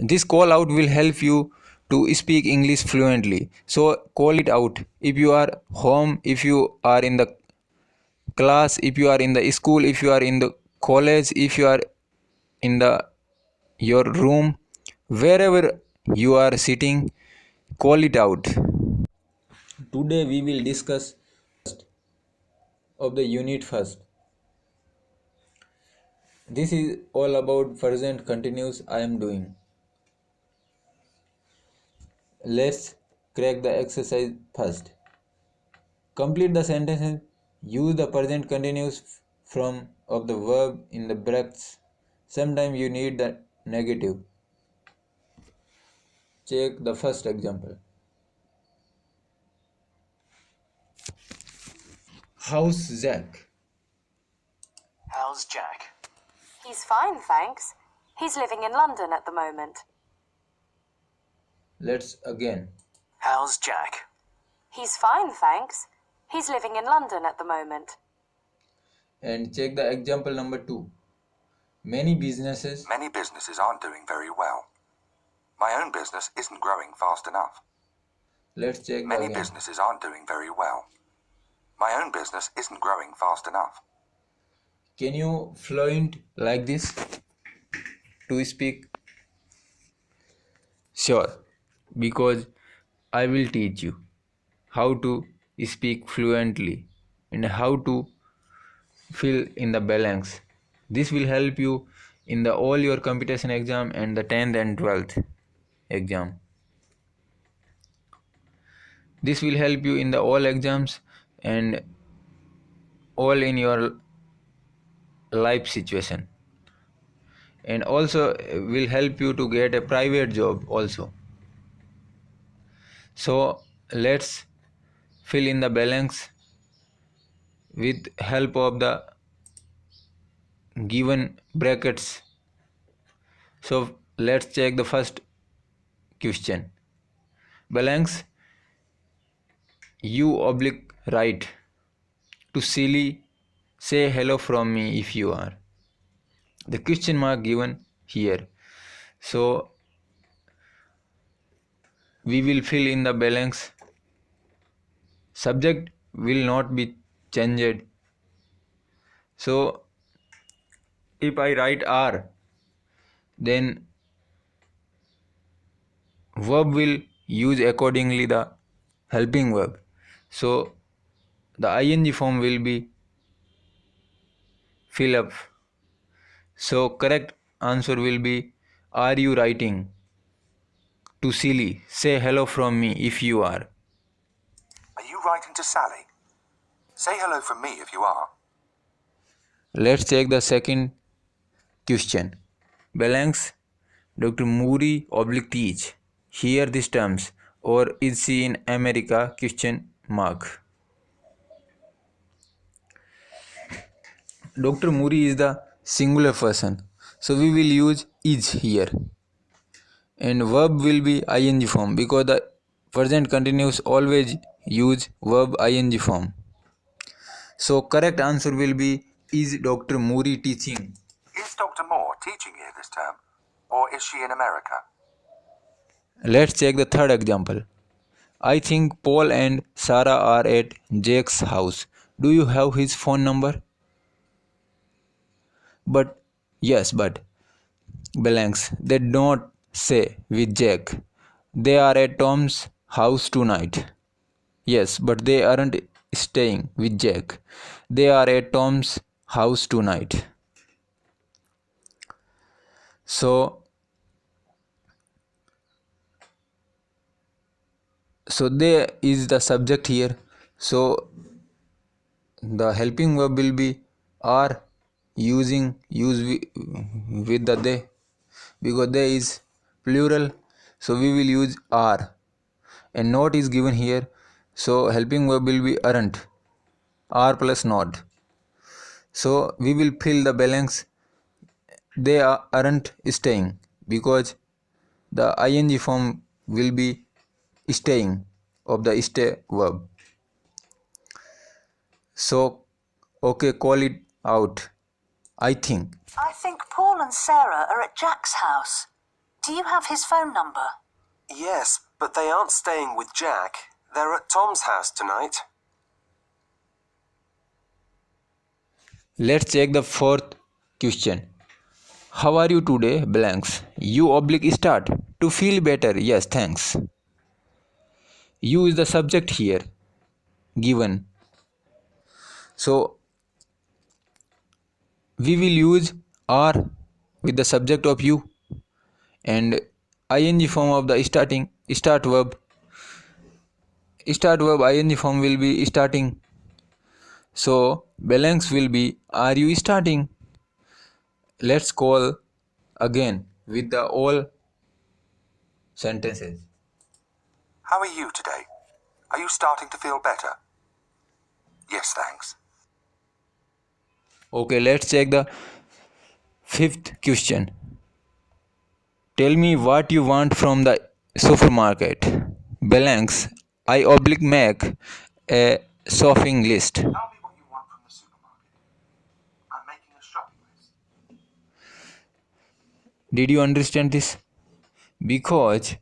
This call out will help you to speak English fluently. So call it out. If you are home, if you are in the class, if you are in the school, if you are in the college, if you are in the your room, wherever you are sitting, call it out. Today we will discuss of the unit first. This is all about present continuous I am doing. Let's crack the exercise first. Complete the sentences. Use the present continuous from of the verb in the brackets. Sometimes you need the negative. Check the first example. How's Jack? How's Jack? He's fine, thanks. He's living in London at the moment. Let's again. How's Jack? He's fine, thanks. He's living in London at the moment. And check the example number 2. Many businesses aren't doing very well. My own business isn't growing fast enough. Let's check Many again. businesses aren't doing very well. My own business isn't growing fast enough. Can you fluent like this to speak? Sure, because I will teach you how to speak fluently and how to fill in the blanks. This will help you in the all your competition exam and the 10th and 12th exam. This will help you in the all exams and all in your life situation, and also will help you to get a private job also. So let's fill in the blanks with help of the given brackets. So let's check the first question. Blanks. You oblique right. To silly, say hello from me if you are. The question mark given here. So we will fill in the blanks. Subject will not be changed. So if I write are, then verb will use accordingly the helping verb. So the ing form will be fill up. So correct answer will be, are you writing to silly, say hello from me if you are. Are you writing to Sally? Say hello from me if you are. Let's check the second question. Blanks. Dr. Moody oblique teach. Hear these terms. Or is she in America? Question mark. Dr. Moody is the singular person. So we will use is here. And verb will be ing form because the present continuous always use verb ing form. So correct answer will be, is Dr. Moody teaching? Is Dr. Moore teaching here this term? Or is she in America? Let's check the third example. I think Paul and Sarah are at Jake's house. Do you have his phone number? But blanks. They don't say with Jake. They are at Tom's house tonight. Yes, but they aren't staying with Jake. They are at Tom's house tonight. So there is the subject here. So the helping verb will be are use with the they, because they is plural. So we will use are, and not is given here. So helping verb will be aren't, are plus not. So we will fill the blanks. They aren't staying because the ing form will be staying of the stay verb. So okay, call it out. I think Paul and Sarah are at Jack's house. Do you have his phone number? Yes, but they aren't staying with Jack. They're at Tom's house tonight. Let's check the fourth question. How are you today? Blanks. You oblique start. To feel better. Yes, thanks. You is the subject here. Given. So, we will use are with the subject of you and ing form of the start verb ing form will be starting. So blanks will be are you starting. Let's call again with the all sentences. How are you today? Are you starting to feel better? Yes, thanks. Okay, let's check the fifth question. Tell me what you want from the supermarket. Blanks. I oblique make a shopping list. Tell me what you want from the supermarket. I'm making a shopping list. Did you understand this? Because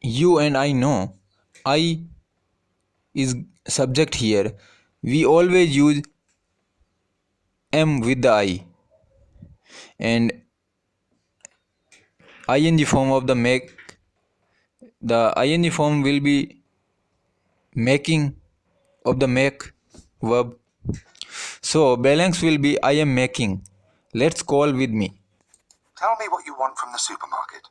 you and I know I is subject here. We always use am with the I and ing form of the make. The ing form will be making of the make verb. So balance will be I am making. Let's call with me. Tell me what you want from the supermarket.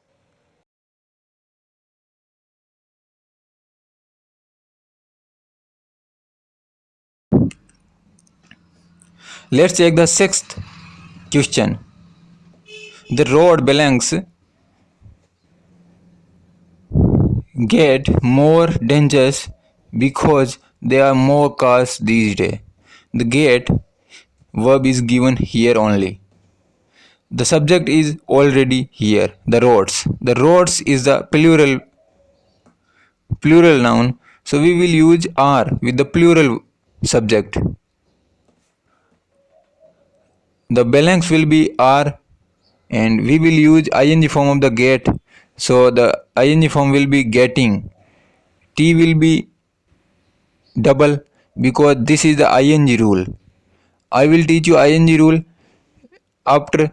Let's check the sixth question. The road belongs get more dangerous because there are more cars these days. The get verb is given here only. The subject is already here. The roads. The roads is the plural noun. So we will use are with the plural subject. The balance will be are and we will use ing form of the get. So the ing form will be getting. T will be double because this is the ing rule. I will teach you ing rule after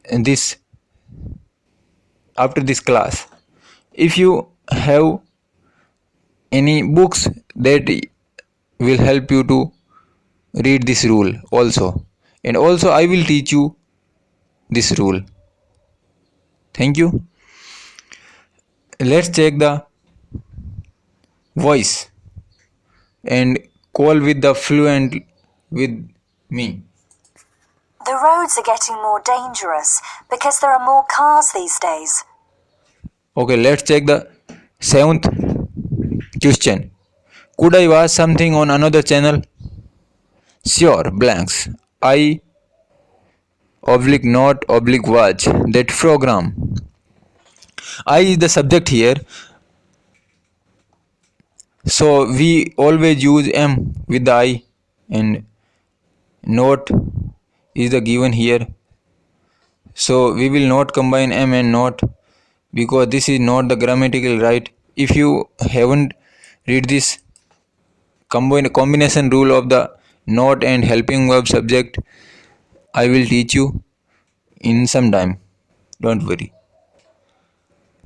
this class. If you have any books that will help you to read this rule also, and also I will teach you this rule. Thank you. Let's check the voice and call with the fluent with me. The roads are getting more dangerous because there are more cars these days. Okay, let's check the seventh question. Could I watch something on another channel? Sure, blanks. I oblique not oblique watch that program. I is the subject here. So we always use am with the I and not is the given here. So we will not combine am and not because this is not the grammatical right. If you haven't read this combination rule of the not and helping verb subject, I will teach you in some time. Don't worry.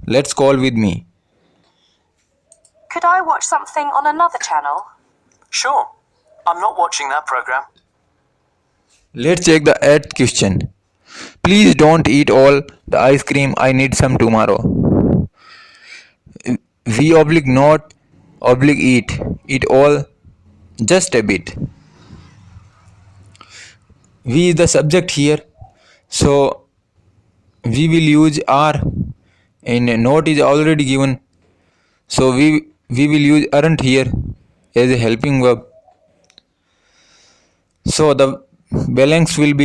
Let's call with me. Could I watch something on another channel? Sure. I'm not watching that program. Let's check the eighth question. Please don't eat all the ice cream. I need some tomorrow. We oblique not oblique eat. Eat all just a bit. We is the subject here. So we will use are and not is already given. So we will use aren't here as a helping verb. So the balance will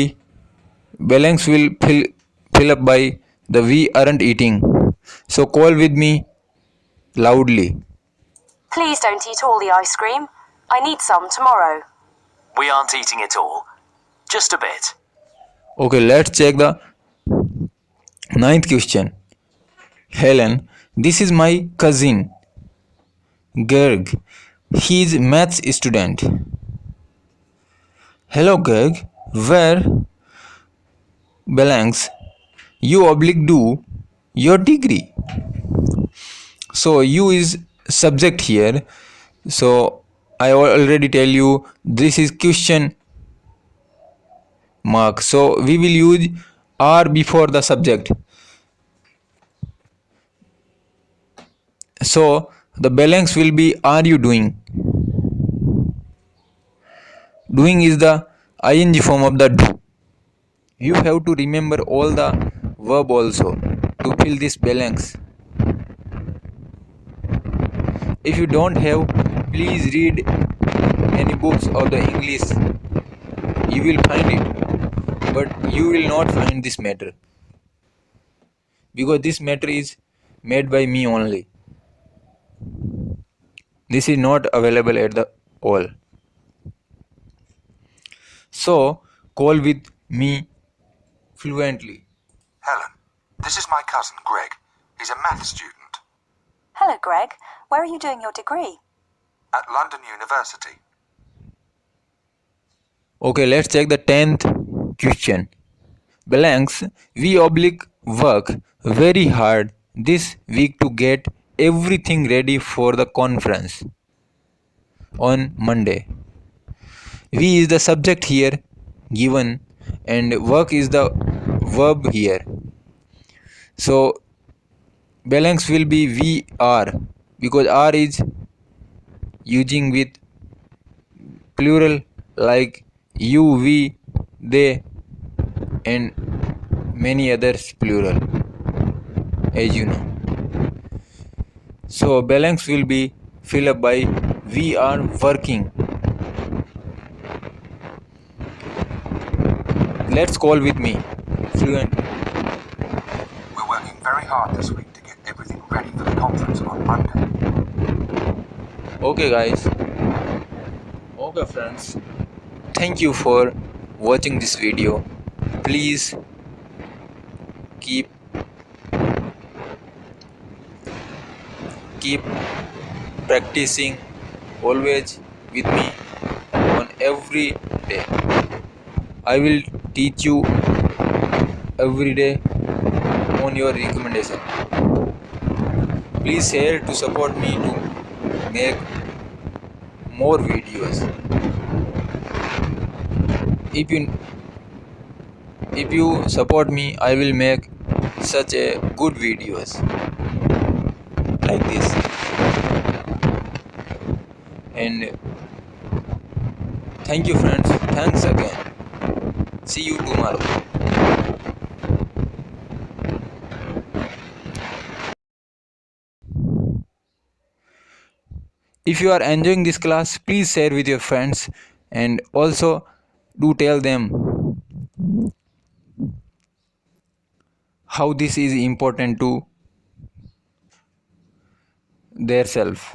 fill up by the we aren't eating. So call with me loudly. Please don't eat all the ice cream. I need some tomorrow. We aren't eating it all. Just a bit. Okay, let's check the ninth question. Helen, this is my cousin Gerg. He is maths student. Hello Gerg, where belongs you oblique do your degree? So you is subject here. So I already tell you this is question mark. So we will use are before the subject. So the balance will be are you doing? Doing is the ing form of the do. You have to remember all the verb also to fill this balance. If you don't have, please read any books of the English. You will find it, but you will not find this matter because this matter is made by me only. This is not available at the all. So call with me fluently. Helen, this is my cousin Greg. He's a math student Hello, Greg. Where are you doing your degree? at London University. Okay, let's check the 10th question. Blanks, we oblique work very hard this week to get everything ready for the conference on Monday. We is the subject here given and work is the verb here. So balance will be we are because are is using with plural like you, we, they and many others plural as you know. So balance will be filled up by we are working. Let's call with me fluently. We're working very hard this week to get everything ready for the conference on Monday. Okay guys. Okay friends. Thank you for watching this video. Please keep practicing always with me on every day. I will teach you every day on your recommendation. Please share to support me to make more videos. If you support me, I will make such a good videos like this. And thank you friends. Thanks again. See you tomorrow. If you are enjoying this class, please share with your friends and also do tell them how this is important to their self.